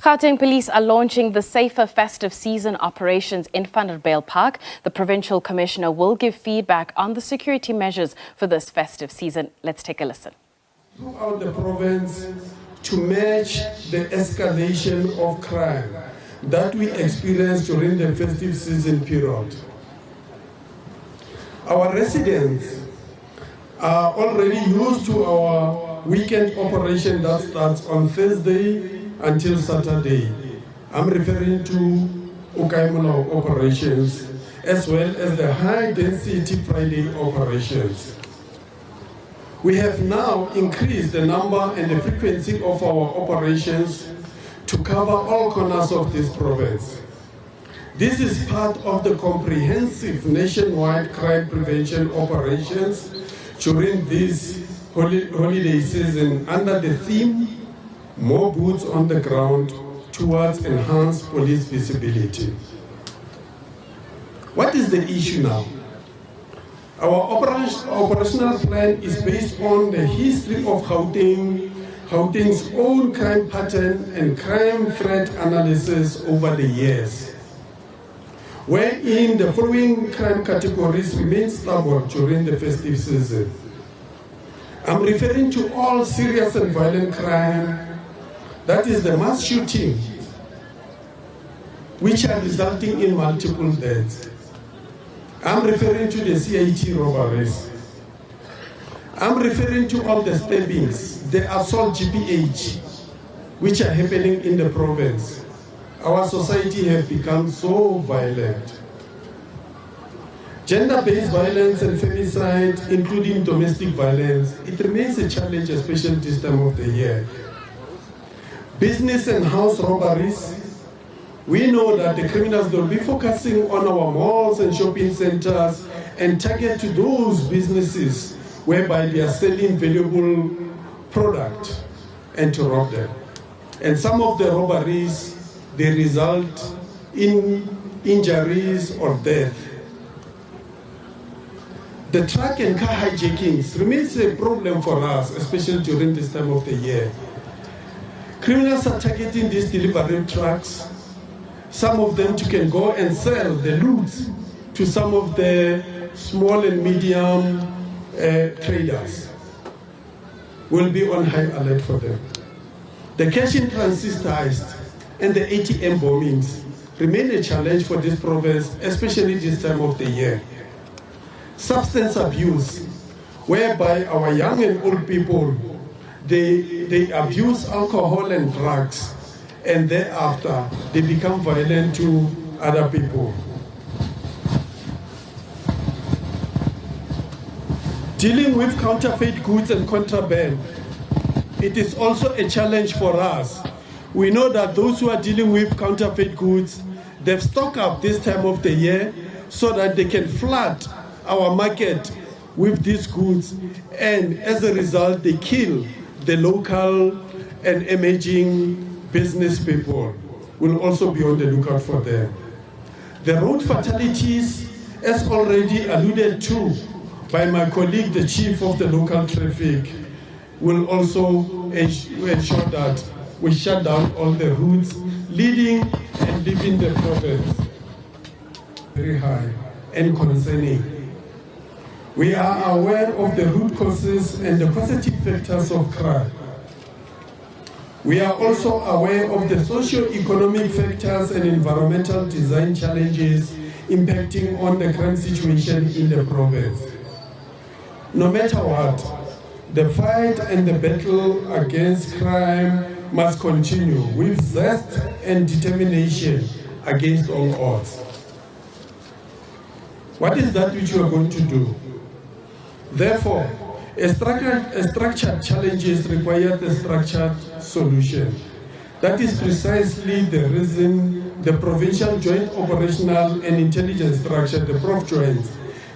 Gauteng police are launching the safer festive season operations in Vanderbijlpark. The Provincial Commissioner will give feedback on the security measures for this festive season. Let's take a listen. Throughout the province, to match the escalation of crime that we experience during the festive season period. Our residents are already used to our weekend operation that starts on Thursday until Saturday. I'm referring to Ukaimono operations as well as the high-density Friday operations. We have now increased the number and the frequency of our operations to cover all corners of this province. This is part of the comprehensive nationwide crime prevention operations during this holiday season under the theme, More Boots on the Ground towards enhanced police visibility. What is the issue now? Our operational plan is based on the history of Gauteng's own crime pattern and crime threat analysis over the years, wherein the following crime categories remain stable during the festive season. I'm referring to all serious and violent crime, that is the mass shooting, which are resulting in multiple deaths. I'm referring to the CIT robberies. I'm referring to all the stabbings, the assault GPH, which are happening in the province. Our society has become so violent. Gender-based violence and femicide, including domestic violence, it remains a challenge, especially this time of the year. Business and house robberies, we know that the criminals will be focusing on our malls and shopping centers and target to those businesses whereby they are selling valuable product and to rob them. And some of the robberies, they result in injuries or death. The truck and car hijackings remains a problem for us, especially during this time of the year. Criminals are targeting these delivery trucks. Some of them can go and sell the loot to some of the small and medium traders. We'll be on high alert for them. The cash in transit heist and the ATM bombings remain a challenge for this province, especially this time of the year. Substance abuse, whereby our young and old people, they abuse alcohol and drugs, and thereafter they become violent to other people. Dealing with counterfeit goods and contraband, it is also a challenge for us. We know that those who are dealing with counterfeit goods, they've stocked up this time of the year so that they can flood our market with these goods, and as a result they kill the local and emerging business people. We'll also be on the lookout for them. The road fatalities, as already alluded to by my colleague, the chief of the local traffic, will also ensure that we shut down all the routes leading and leaving the province. Very high and concerning. We are aware of the root causes and the causative factors of crime. We are also aware of the socio-economic factors and environmental design challenges impacting on the crime situation in the province. No matter what, the fight and the battle against crime must continue with zest and determination against all odds. What is that which we are going to do? Therefore, a structured challenges require a structured solution. That is precisely the reason the Provincial Joint Operational and Intelligence Structure, the PROV-Joint,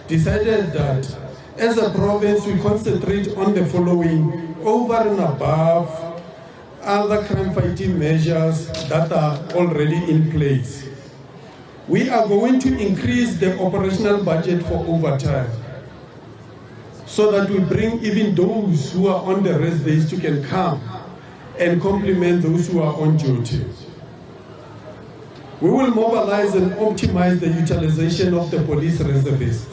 decided that as a province we concentrate on the following over and above other crime fighting measures that are already in place. We are going to increase the operational budget for overtime, so that we bring even those who are on the rest days to can come and complement those who are on duty. We will mobilize and optimize the utilization of the police reservists.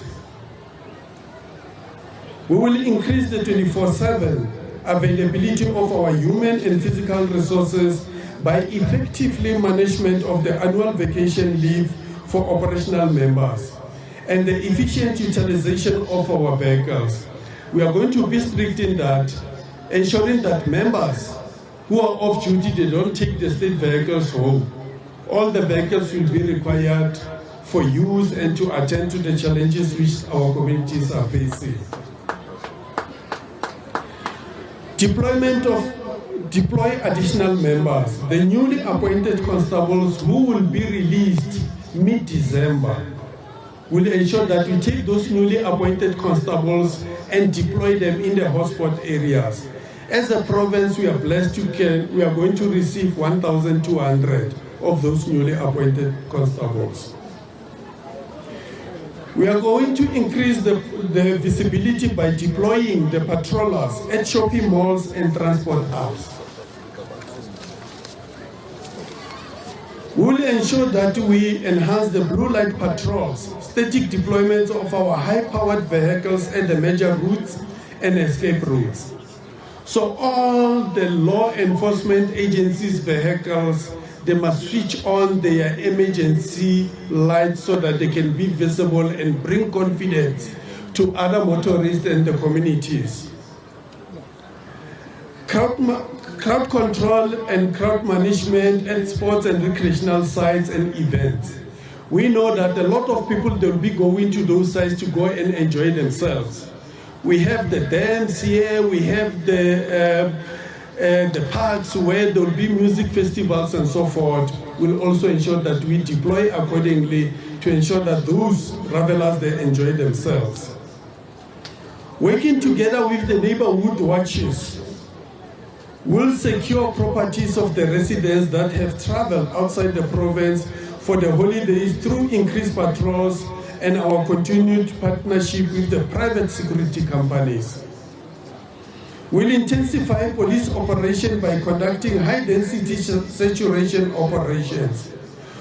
We will increase the 24/7 availability of our human and physical resources by effectively management of the annual vacation leave for operational members and the efficient utilization of our vehicles. We are going to be strict in that, ensuring that members who are off duty, they don't take the state vehicles home. All the vehicles will be required for use and to attend to the challenges which our communities are facing. Deploy additional members. The newly appointed constables who will be released mid-December will ensure that we take those newly appointed constables and deploy them in the hotspot areas. As a province, we are blessed we are going to receive 1,200 of those newly appointed constables. We are going to increase the visibility by deploying the patrollers at shopping malls and transport hubs. We will ensure that we enhance the blue light patrols, static deployments of our high-powered vehicles at the major routes and escape routes. So all the law enforcement agencies' vehicles, they must switch on their emergency lights so that they can be visible and bring confidence to other motorists and the communities. Crowd control and crowd management at sports and recreational sites and events. We know that a lot of people, they'll be going to those sites to go and enjoy themselves. We have the dams here, we have the parks where there will be music festivals and so forth. We'll also ensure that we deploy accordingly to ensure that those revelers, they enjoy themselves. Working together with the neighborhood watches, we'll secure properties of the residents that have traveled outside the province for the holidays through increased patrols and our continued partnership with the private security companies. We'll intensify police operation by conducting high-density saturation operations,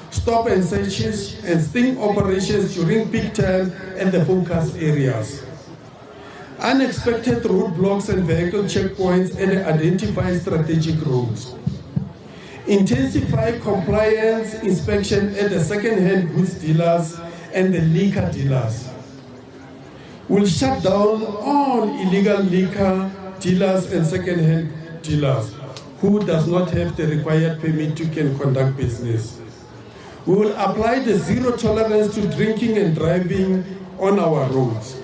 stop and searches, and sting operations during peak time and the focus areas. Unexpected roadblocks and vehicle checkpoints and identify strategic routes. Intensify compliance inspection at the second-hand goods dealers and the liquor dealers. We'll shut down all illegal liquor dealers and second-hand dealers who does not have the required permit to can conduct business. We will apply the zero tolerance to drinking and driving on our roads.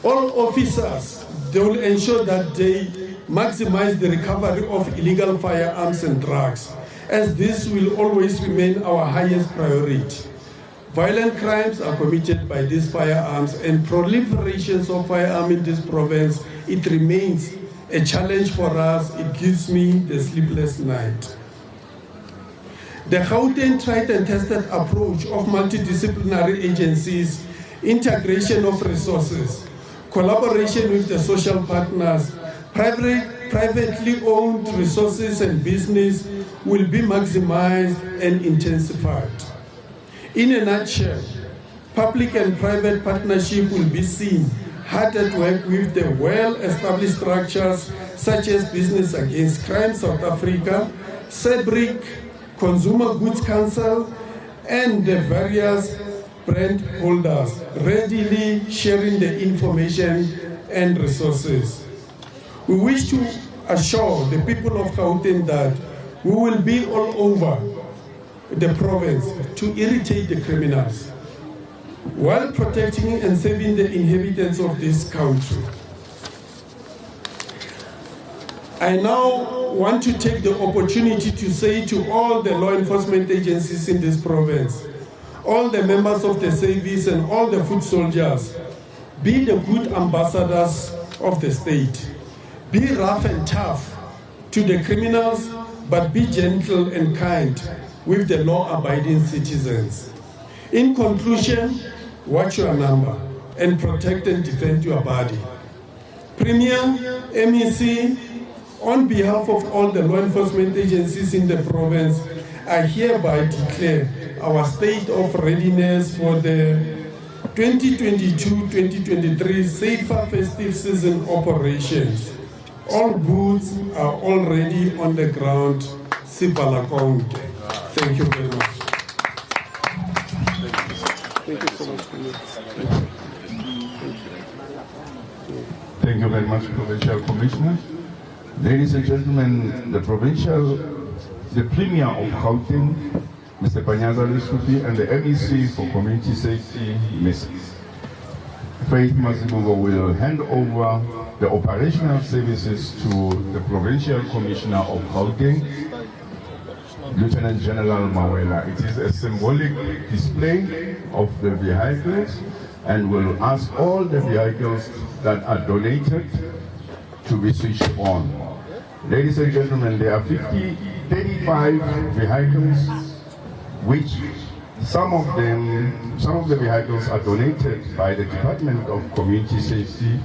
All officers, they will ensure that they maximize the recovery of illegal firearms and drugs, as this will always remain our highest priority. Violent crimes are committed by these firearms, and proliferations of firearms in this province, it remains a challenge for us. It gives me the sleepless night. The Gauteng tried and tested approach of multidisciplinary agencies, integration of resources, collaboration with the social partners, privately owned resources and business will be maximized and intensified. In a nutshell, public and private partnership will be seen hard at work with the well-established structures such as Business Against Crime South Africa, SABC, Consumer Goods Council, and the various brand holders, readily sharing the information and resources. We wish to assure the people of Gauteng that we will be all over the province to irritate the criminals while protecting and saving the inhabitants of this country. I now want to take the opportunity to say to all the law enforcement agencies in this province, all the members of the SABC and all the foot soldiers, be the good ambassadors of the state. Be rough and tough to the criminals, but be gentle and kind with the law-abiding citizens. In conclusion, watch your number and protect and defend your body. Premier, MEC, on behalf of all the law enforcement agencies in the province, I hereby declare our state of readiness for the 2022-2023 safer festive season operations. All goods are already on the ground. Sibala konke. Thank you very much. Thank you so much. Thank you very much, Provincial Commissioner. Ladies and gentlemen, the Premier of Gauteng, Mr. Panyaza Lessufi, and the MEC for Community Safety, Ms. Faith Mazibugo, will hand over the operational services to the Provincial Commissioner of Gauteng, Lieutenant General Mawela. It is a symbolic display of the vehicles, and will ask all the vehicles that are donated to be switched on. Ladies and gentlemen, there are 35 vehicles, which some of the vehicles are donated by the Department of Community Safety,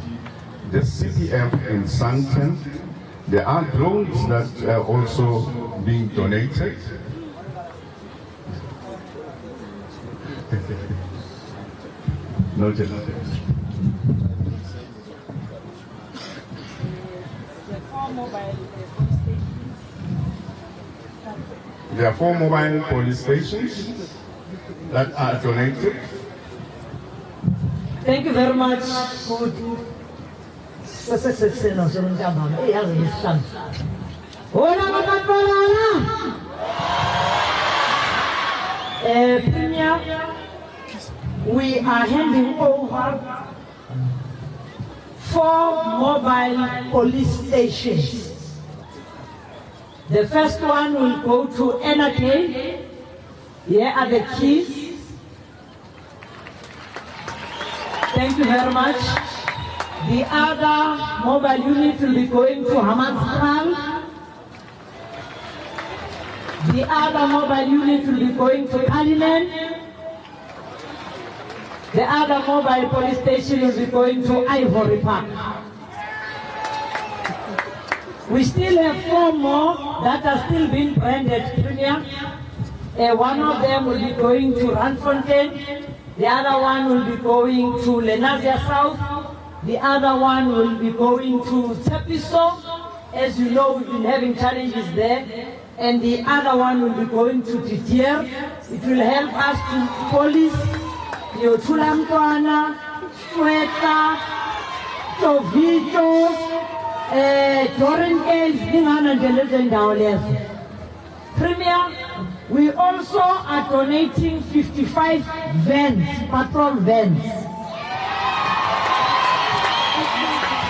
the CPF in Santon. There are drones that are also being donated. Noted. There are 4 mobile police stations that are donated. Thank you very much. Premier, we are handing over 4 mobile police stations. The first one will go to NRK. Here are the keys. Thank you very much. The other mobile unit will be going to Hammanskraal. The other mobile unit will be going to Cullinan. The other mobile police station will be going to Ivory Park. We still have 4 more that are still being branded Premier. One of them will be going to Randfontein. The other one will be going to Lenasia South. The other one will be going to Tepiso. As you know, we've been having challenges there. And the other one will be going to Didier. It will help us to police Yotulamkwana, Sweta, Tovito, Premier, we also are donating 55 vans, patrol vans.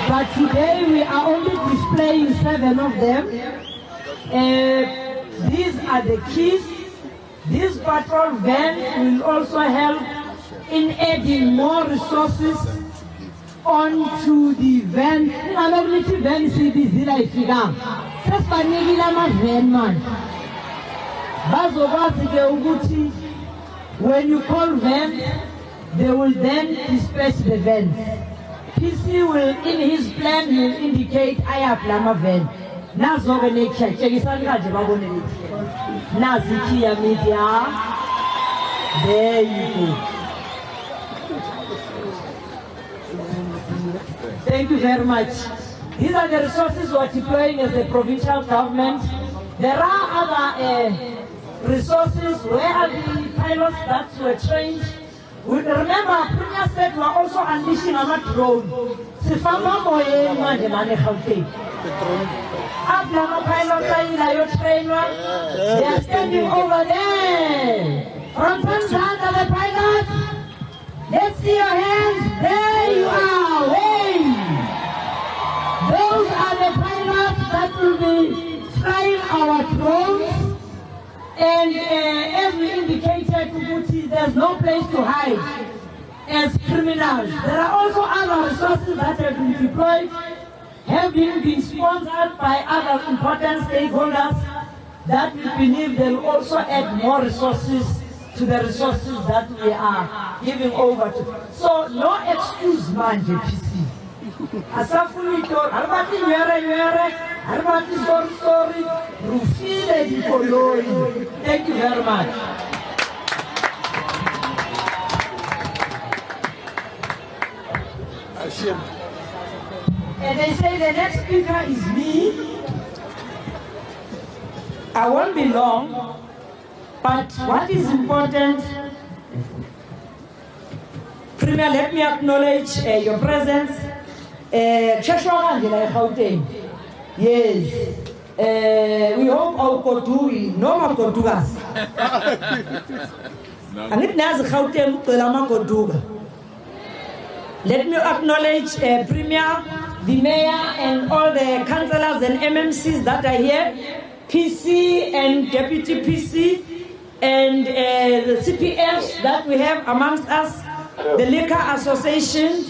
But today we are only displaying 7 of them. These are the keys. These patrol vans will also help in adding more resources onto the van. When you call vans, they will then dispatch the vans. PC will, in his plan, he will indicate I have Lama van. Media. There you go. Thank you very much. These are the resources we are deploying as the provincial government. There are other resources. Where are the pilots that were trained? Remember, Premier said we are also unleashing a drone. They are standing over there. From Tanzania, the pilots. Let's see your hands. There you are. Wave. Those are the pilots that will be flying our drones. And as we indicated, there's no place to hide as criminals. There are also other resources that have been deployed, have been sponsored by other important stakeholders that we believe they'll also add more resources to the resources that we are giving over to. So no excuse, man, JPC. Asafuni to, Sorry, Rufile di Koloi. Thank you very much. And they say the next speaker is me. I won't be long, but what is important, Premier, let me acknowledge your presence. Gauteng. Yes. We hope our Kotu, no more Kotugas. And it has Gauteng to Lama Kotuga. Let me acknowledge Premier, the Mayor, and all the councillors and MMCs that are here, PC and Deputy PC, and the CPFs that we have amongst us, the Liquor Association,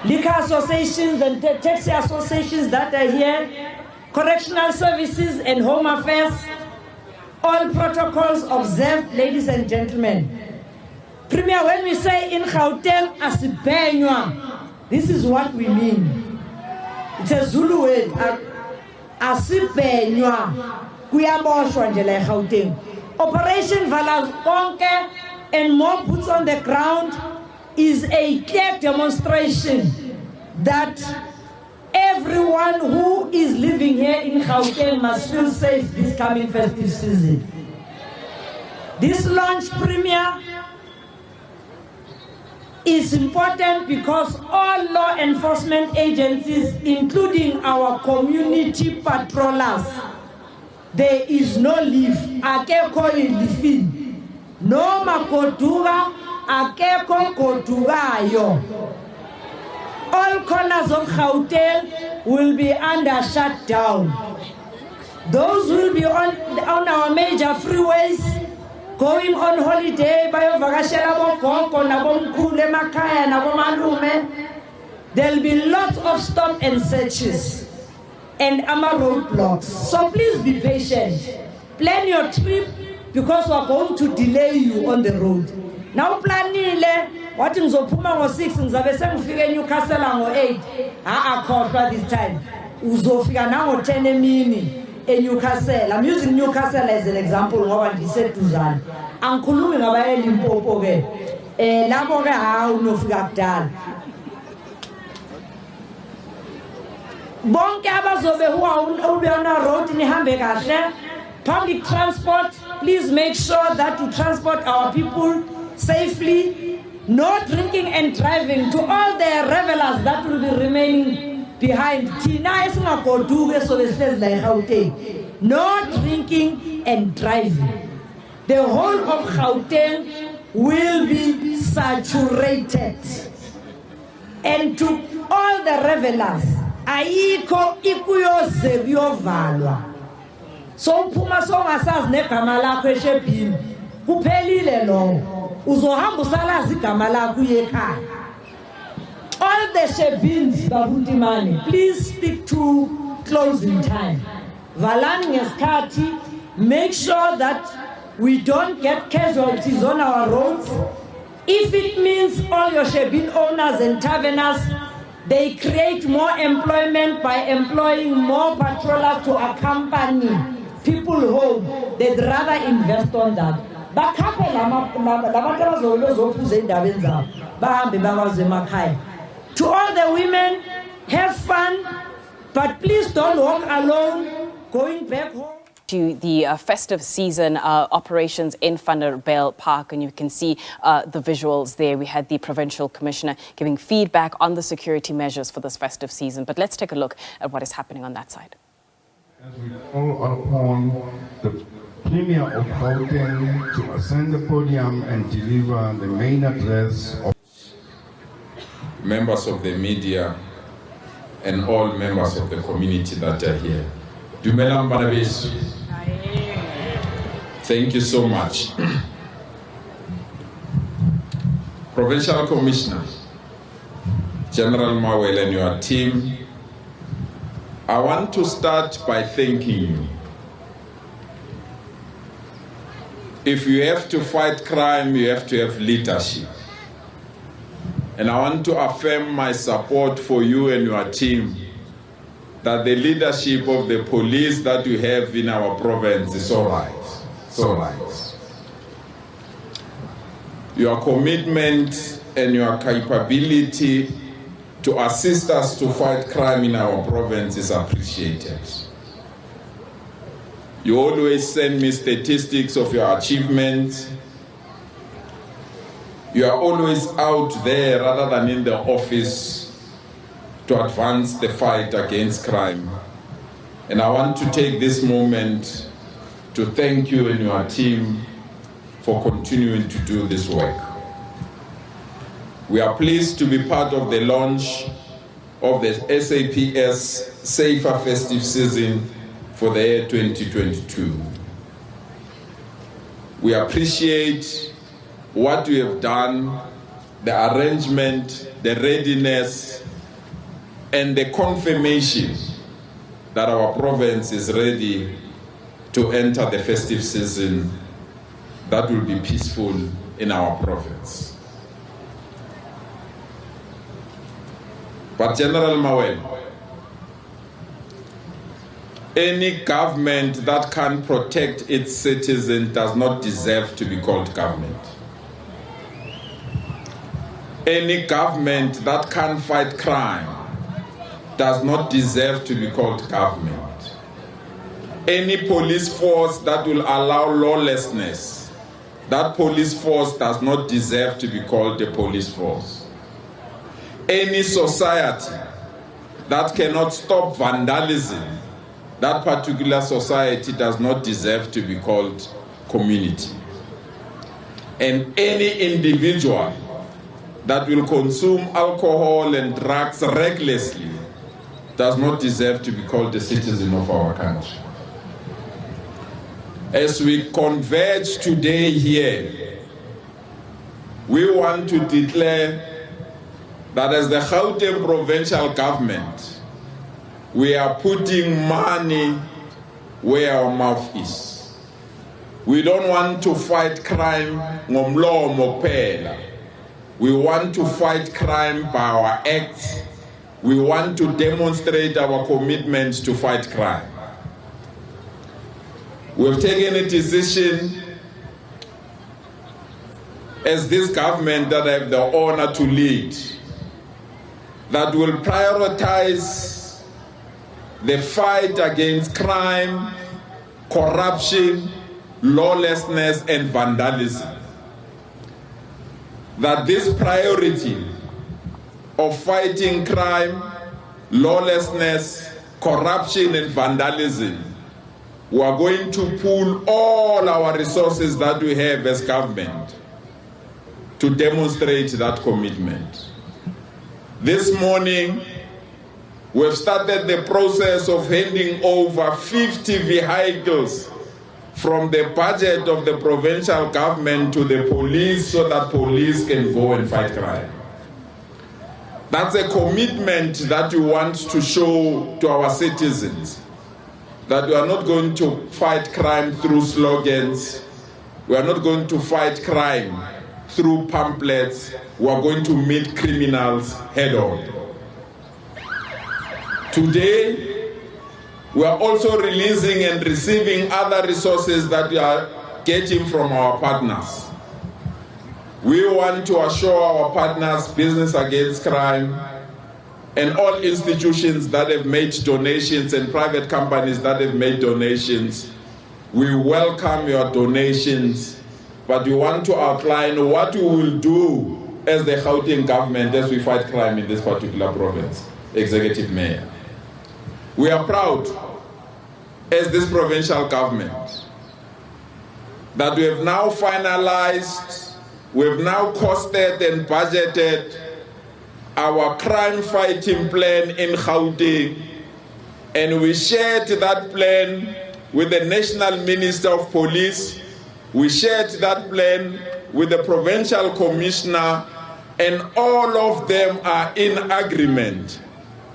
Liquor associations and taxi associations that are here, correctional services and home affairs, all protocols observed, ladies and gentlemen. Premier, when we say in Gauteng, asipenywa, this is what we mean. It's a Zulu word, asipenywa, kuyaboshwa nje la Gauteng. Operation Vala Konke and more boots on the ground is a clear demonstration that everyone who is living here in Gauteng must feel safe this coming festive season. This launch, Premier, is important because all law enforcement agencies, including our community patrollers, there is no leave. Akeko ilifin. No makotuga, akeko kotugayo. All corners of Gauteng will be under shutdown. Those will be on our major freeways, going on holiday, there'll be lots of stop and searches and roadblocks. So please be patient. Plan your trip because we're going to delay you on the road. Now planile, what in Zopuma was 6 and Zabesang figure Newcastle or 8. I this time. Uzofia now 10 mini. In Newcastle, I'm using Newcastle as an example. What he said to Zan, I'm calling about Limpopo. Laboga how no figure. Bon cabas over who are on a road in Hamburg. Public transport, please make sure that you transport our people safely. No drinking and driving. To all the revelers that will be remaining behind, no drinking and driving. The whole of Gauteng will be saturated. And to all the revelers, aiko ikuyo zebyo valwa. So puma songa saz ne kamala kweshe bin. Kupelile lo. Uzohambu sala zikamala kuyeka. All the shebins, Babutimani, please stick to closing time. Valani Eskati, make sure that we don't get casualties on our roads. If it means all your shebin owners and taverners, they create more employment by employing more patrollers to accompany people home. They'd rather invest on that. To all the women, have fun, but please don't walk alone going back home. To the festive season operations in Vanderbijlpark, and you can see the visuals there. We had the Provincial Commissioner giving feedback on the security measures for this festive season. But let's take a look at what is happening on that side. As we call upon the Premier of Gauteng to ascend the podium and deliver the main address of members of the media and all members of the community that are here. Dumelang Banabesu. Thank you so much. Provincial Commissioner, General Mawel and your team, I want to start by thanking you. If you have to fight crime, you have to have leadership. And I want to affirm my support for you and your team, that the leadership of the police that you have in our province is all right. It's all right. Your commitment and your capability to assist us to fight crime in our province is appreciated. You always send me statistics of your achievements. You are always out there rather than in the office to advance the fight against crime. And I want to take this moment to thank you and your team for continuing to do this work. We are pleased to be part of the launch of the SABC Safer Festive Season for the year 2022. We appreciate what you have done, the arrangement, the readiness, and the confirmation that our province is ready to enter the festive season that will be peaceful in our province. But General Mawel, any government that can protect its citizens does not deserve to be called government. Any government that can fight crime does not deserve to be called government. Any police force that will allow lawlessness, that police force does not deserve to be called a police force. Any society that cannot stop vandalism, that particular society does not deserve to be called community. And any individual that will consume alcohol and drugs recklessly does not deserve to be called a citizen of our country. As we converge today here, we want to declare that as the Gauteng Provincial Government, we are putting money where our mouth is. We don't want to fight crime ngomlomo phela. We want to fight crime by our acts. We want to demonstrate our commitment to fight crime. We've taken a decision as this government that I have the honor to lead that will prioritize the fight against crime, corruption, lawlessness, and vandalism. That this priority of fighting crime, lawlessness, corruption, and vandalism, we are going to pool all our resources that we have as government to demonstrate that commitment. This morning, we've started the process of handing over 50 vehicles from the budget of the provincial government to the police so that police can go and fight crime. That's a commitment that we want to show to our citizens, that we are not going to fight crime through slogans, we are not going to fight crime through pamphlets, we are going to meet criminals head on. Today, we are also releasing and receiving other resources that we are getting from our partners. We want to assure our partners Business Against Crime and all institutions that have made donations and private companies that have made donations. We welcome your donations, but we want to outline what we will do as the Gauteng government as we fight crime in this particular province. Executive Mayor. We are proud as this provincial government that we have now finalized, we have now costed and budgeted our crime fighting plan in Gauteng, and we shared that plan with the National Minister of Police, we shared that plan with the Provincial Commissioner, and all of them are in agreement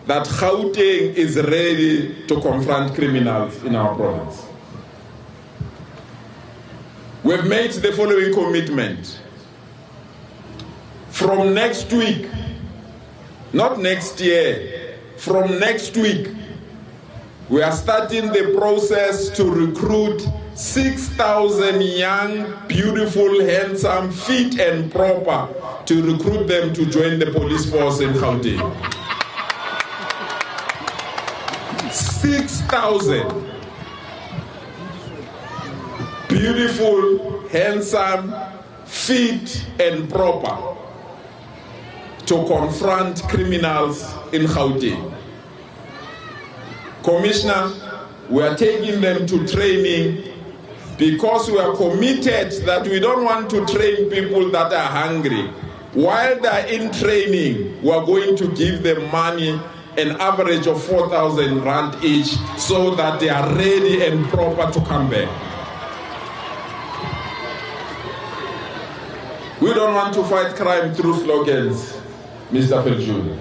that Gauteng is ready to confront criminals in our province. We've made the following commitment. From next week, not next year, from next week, we are starting the process to recruit 6,000 young, beautiful, handsome, fit and proper to recruit them to join the police force in Gauteng. 6,000 beautiful, handsome, fit and proper to confront criminals in Gauteng. Commissioner, we are taking them to training because we are committed that we don't want to train people that are hungry. While they are in training, we are going to give them money, an average of 4,000 rand each, so that they are ready and proper to come back. We don't want to fight crime through slogans, Mr. Feljuli.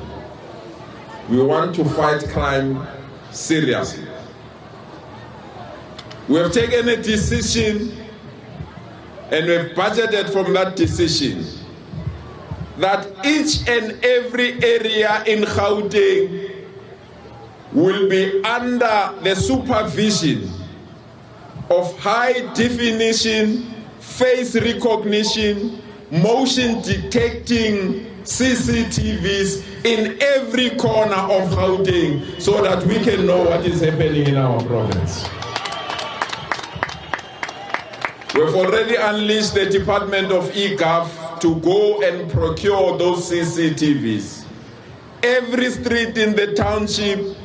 We want to fight crime seriously. We have taken a decision and we have budgeted from that decision that each and every area in Gauteng will be under the supervision of high definition, face recognition, motion detecting CCTVs in every corner of Gauteng so that we can know what is happening in our province. We've already unleashed the Department of eGov to go and procure those CCTVs. Every street in the township,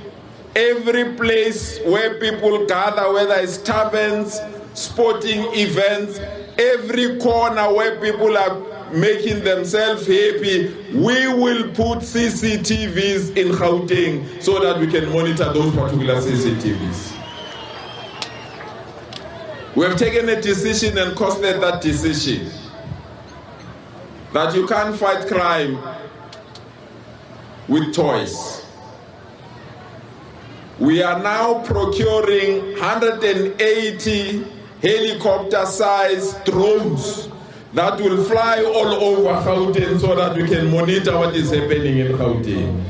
every place where people gather, whether it's taverns, sporting events, every corner where people are making themselves happy, we will put CCTVs in Gauteng so that we can monitor those particular CCTVs. We have taken a decision and costed that decision that you can't fight crime with toys. We are now procuring 180 helicopter-sized drones that will fly all over Gauteng so that we can monitor what is happening in Gauteng.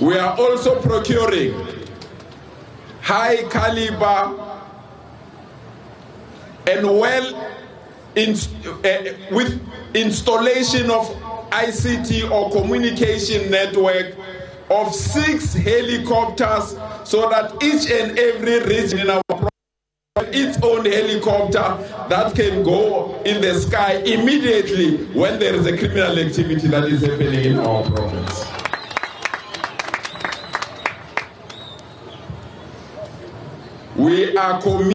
We are also procuring high caliber and with installation of ICT or communication network of 6 helicopters so that each and every region in our province its own helicopter that can go in the sky immediately when there is a criminal activity that is happening in our province. We are committed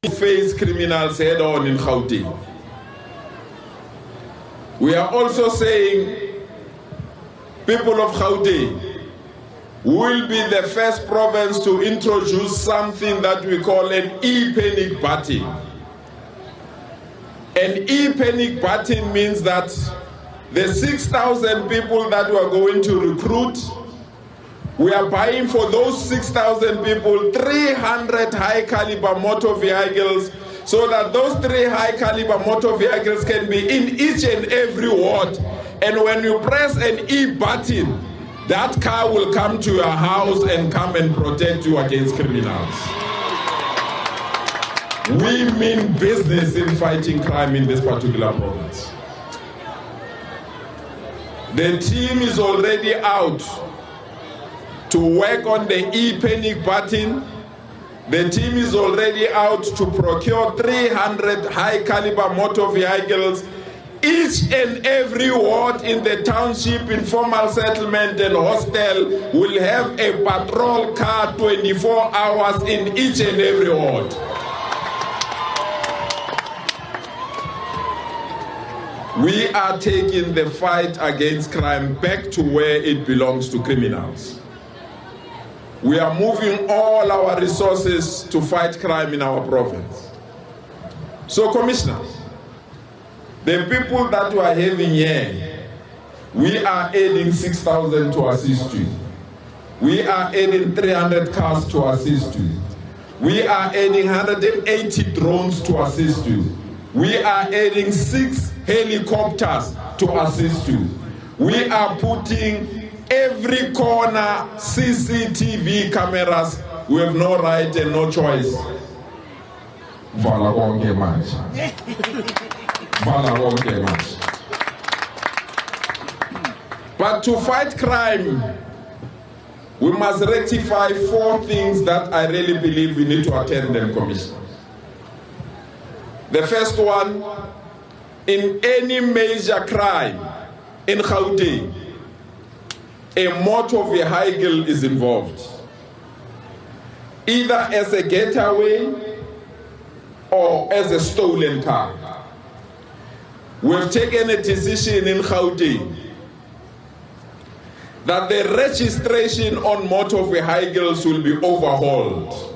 to face criminals head on in Gauteng. We are also saying, people of Gauteng, will be the first province to introduce something that we call an e-panic button. An e-panic button means that the 6,000 people that we are going to recruit, we are buying for those 6,000 people 300 high-caliber motor vehicles so that those 3 high-caliber motor vehicles can be in each and every ward. And when you press an e-button, that car will come to your house and come and protect you against criminals. We mean business in fighting crime in this particular province. The team is already out to work on the e-panic button. The team is already out to procure 300 high-caliber motor vehicles. Each and every ward in the township, informal settlement and hostel will have a patrol car 24 hours in each and every ward. We are taking the fight against crime back to where it belongs to criminals. We are moving all our resources to fight crime in our province. So, Commissioner, the people that we are having here, we are adding 6,000 to assist you. We are adding 300 cars to assist you. We are adding 180 drones to assist you. We are adding 6 helicopters to assist you. We are putting every corner CCTV cameras. We have no right and no choice. Vala konke manje. Vala konke manje. But to fight crime, we must rectify 4 things that I really believe we need to attend them, Commissioner. The first one, in any major crime in Gauteng, a motor vehicle is involved, either as a getaway or as a stolen car. We've taken a decision in Gauteng that the registration on motor vehicles will be overhauled.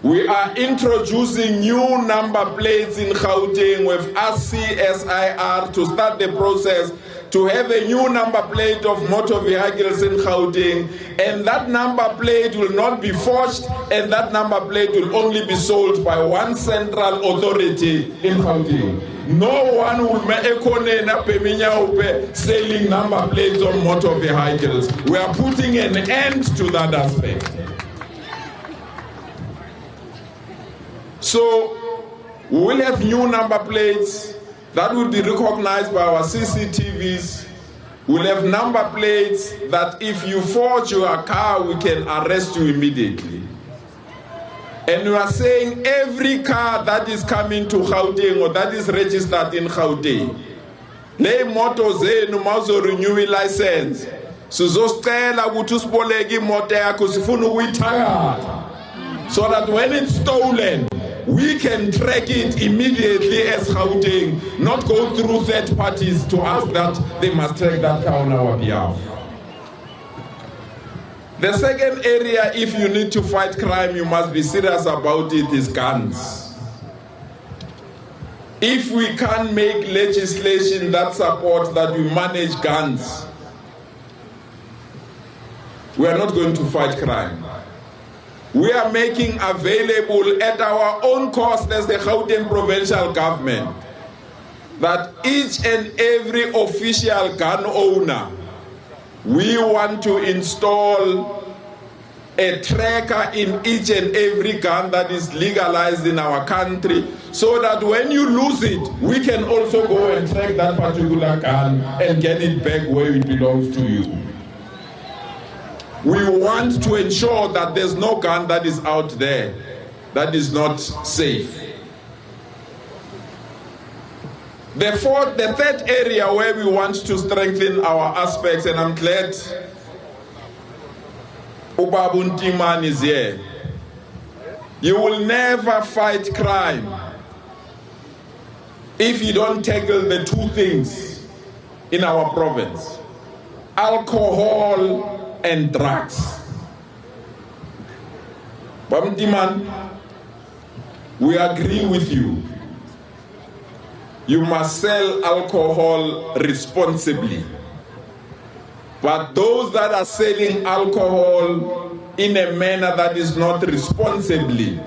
We are introducing new number plates in Gauteng with SCSIR to start the process to have a new number plate of motor vehicles in Gauteng, and that number plate will not be forged, and that number plate will only be sold by one central authority in Gauteng. No one will be selling number plates on motor vehicles. We are putting an end to that aspect. So we will have new number plates that will be recognized by our CCTVs. We'll have number plates that if you forge your car, we can arrest you immediately. And we are saying every car that is coming to Gauteng or that is registered in Gauteng, le moto zenu mazo renew license, sizocela ukuthi usiboleke imoto yakho sifuna ukuyithatha, so that when it's stolen, we can track it immediately as Gauteng, not go through third parties to ask that they must track that car on our behalf. The second area, if you need to fight crime, you must be serious about it, is guns. If we can't make legislation that supports that we manage guns, we are not going to fight crime. We are making available at our own cost as the Gauteng Provincial Government that each and every official gun owner, we want to install a tracker in each and every gun that is legalized in our country, so that when you lose it, we can also go and track that particular gun and get it back where it belongs to you. We want to ensure that there's no gun that is out there that is not safe. The third area where we want to strengthen our aspects, and I'm glad Ubabun Timan is here. You will never fight crime if you don't tackle the 2 things in our province: alcohol and drugs. Bamtiman, we agree with you. You must sell alcohol responsibly. But those that are selling alcohol in a manner that is not responsibly,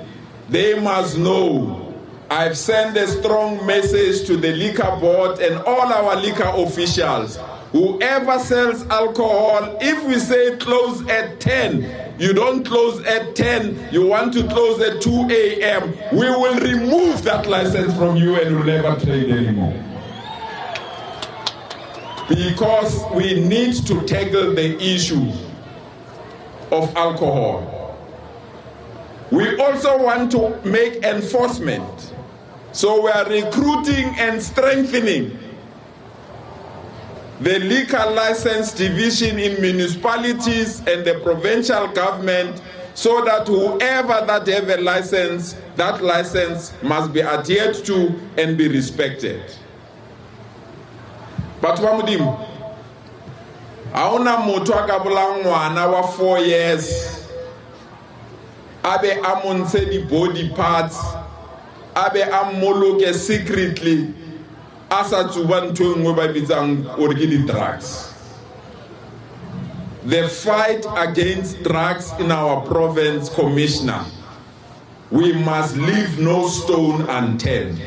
they must know. I've sent a strong message to the liquor board and all our liquor officials. Whoever sells alcohol, if we say close at 10, you don't close at 10, you want to close at 2 a.m., we will remove that license from you and will never trade anymore. Because we need to tackle the issue of alcohol. We also want to make enforcement. So we are recruiting and strengthening the liquor license division in municipalities and the provincial government, so that whoever that have a license, that license must be adhered to and be respected. But wamudim, auna moto akabula ngwana wa 4 years, abe amonse di body parts, abe amoloke secretly, asa tsuban tungwe ba bitsang orgili drugs. The fight against drugs in our province, Commissioner, we must leave no stone unturned.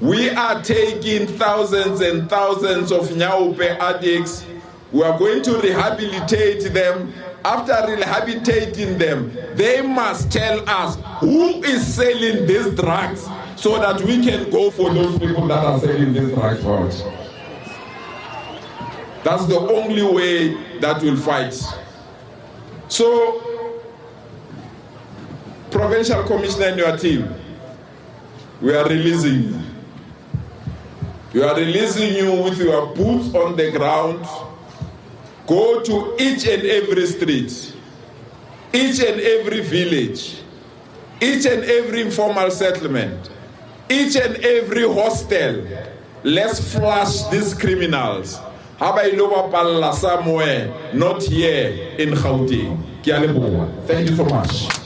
We are taking thousands and thousands of Nyaupe addicts. We are going to rehabilitate them. After rehabilitating them, they must tell us who is selling these drugs so that we can go for those people that are selling these drugs out. That's the only way that we'll fight. So, Provincial Commissioner and your team, we are releasing you. We are releasing you with your boots on the ground. Go to each and every street, each and every village, each and every informal settlement, each and every hostel. Let's flush these criminals. Somewhere, not here in Gauteng. Thank you so much.